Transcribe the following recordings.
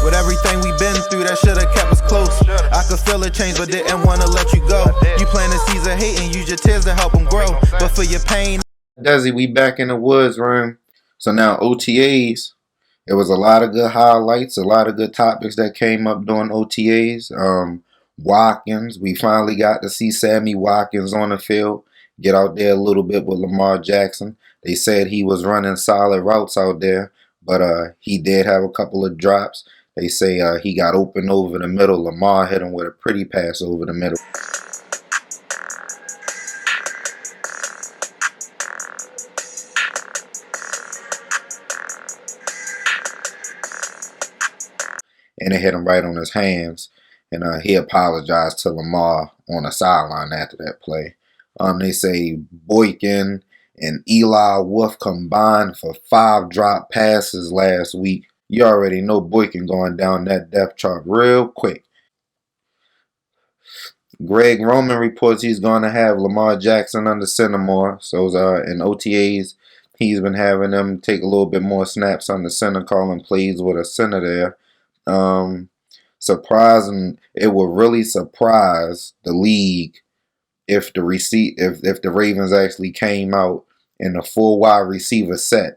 With everything we been through, that shoulda kept us close. I could feel a change, but didn't wanna let you go. You planted seeds of hate and use your tears to help them grow. But for your pain, Desi, we back in the woods room. So now OTAs. It was a lot of good highlights, a lot of good topics that came up during OTAs. Watkins, we finally got to see Sammy Watkins on the field, get out there a little bit with Lamar Jackson. They said he was running solid routes out there, but he did have a couple of drops. They say he got open over the middle. Lamar hit him with a pretty pass over the middle. And it hit him right on his hands. And he apologized to Lamar on the sideline after that play. They say Boykin and Eli Wolf combined for 5 drop passes last week. You already know Boykin going down that depth chart real quick. Greg Roman reports he's going to have Lamar Jackson under center more. So in OTAs, he's been having them take a little bit more snaps on the center, calling plays with a center there. Surprising, it would really surprise the league if the Ravens actually came out in a full wide receiver set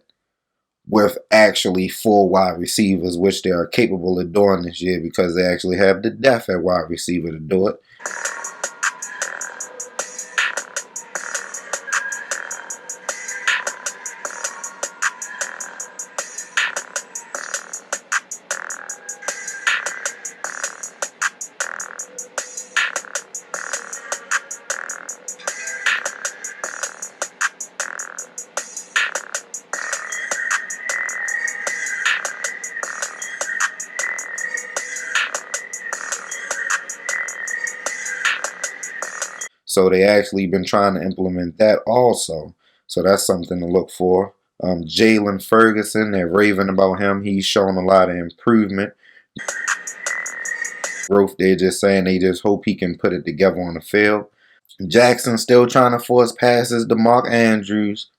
with actually 4 wide receivers, which they are capable of doing this year because they actually have the depth at wide receiver to do it. So they actually been trying to implement that also. So that's something to look for. Jalen Ferguson, they're raving about him. He's shown a lot of improvement. Growth, they're just saying they just hope he can put it together on the field. Jackson still trying to force passes to Mark Andrews.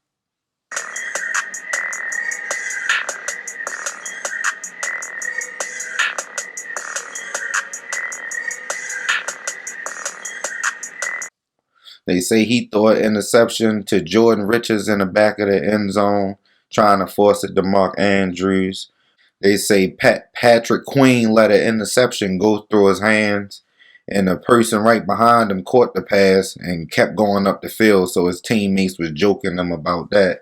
They say he threw an interception to Jordan Richards in the back of the end zone, trying to force it to Mark Andrews. They say Patrick Queen let an interception go through his hands, and the person right behind him caught the pass and kept going up the field, so his teammates was joking him about that.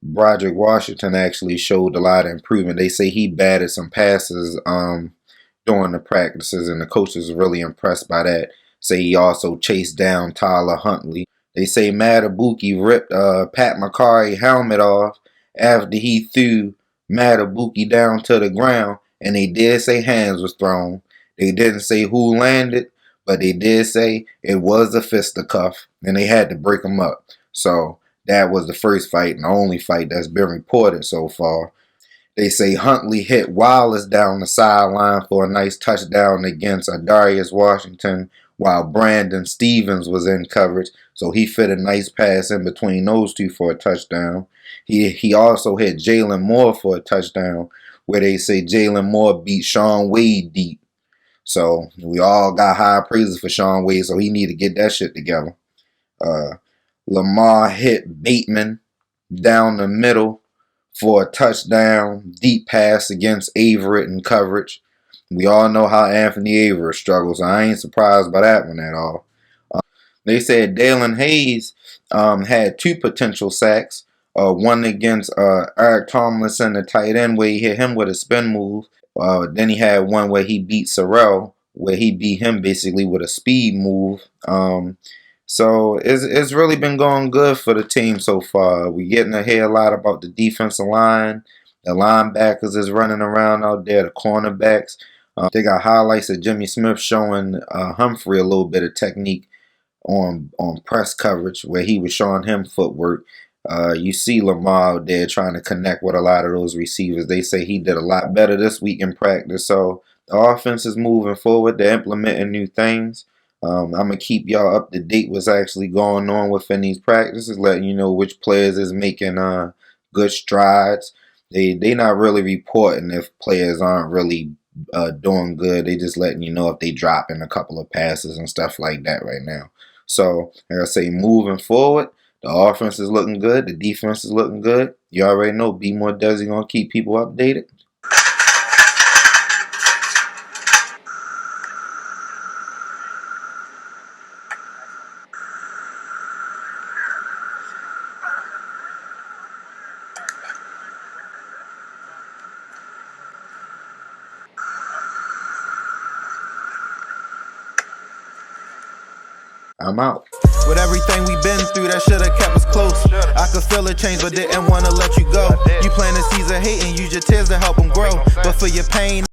Broderick Washington actually showed a lot of improvement. They say he batted some passes during the practices, and the coaches were really impressed by that. Say he also chased down Tyler Huntley. They say Matabuki ripped Pat McCarthy's helmet off after he threw Matabuki down to the ground, and they did say hands was thrown. They didn't say who landed, but they did say it was a fisticuff, and they had to break him up. So that was the first fight and the only fight that's been reported so far. They say Huntley hit Wallace down the sideline for a nice touchdown against Darius Washington while Brandon Stevens was in coverage. So he fit a nice pass in between those two for a touchdown. He also hit Jalen Moore for a touchdown where they say Jalen Moore beat Sean Wade deep. So we all got high praises for Sean Wade, so he need to get that shit together. Lamar hit Bateman down the middle for a touchdown, deep pass against Averett in coverage. We all know how Anthony Averett struggles, so I ain't surprised by that one at all. They said Dalen Hayes had 2 potential sacks, one against Eric Tomlinson, the tight end, where he hit him with a spin move. Then he had one where he beat Sorrell, where he beat him basically with a speed move. So it's really been going good for the team so far. We're getting to hear a lot about the defensive line. The linebackers is running around out there. The cornerbacks. They got highlights of Jimmy Smith showing Humphrey a little bit of technique on press coverage where he was showing him footwork. You see Lamar out there trying to connect with a lot of those receivers. They say he did a lot better this week in practice. So the offense is moving forward. They're implementing new things. I'm gonna keep y'all up to date what's actually going on within these practices, letting you know which players is making good strides. They not really reporting if players aren't really doing good. They just letting you know if they dropping a couple of passes and stuff like that right now. So like I say, moving forward, the offense is looking good. The defense is looking good. You already know B More Desi gonna keep people updated. I'm out. With everything we been through, that shoulda kept us close. I could feel a change, but didn't wanna let you go. You plant the seeds of hate and use your tears to help them grow. But for your pain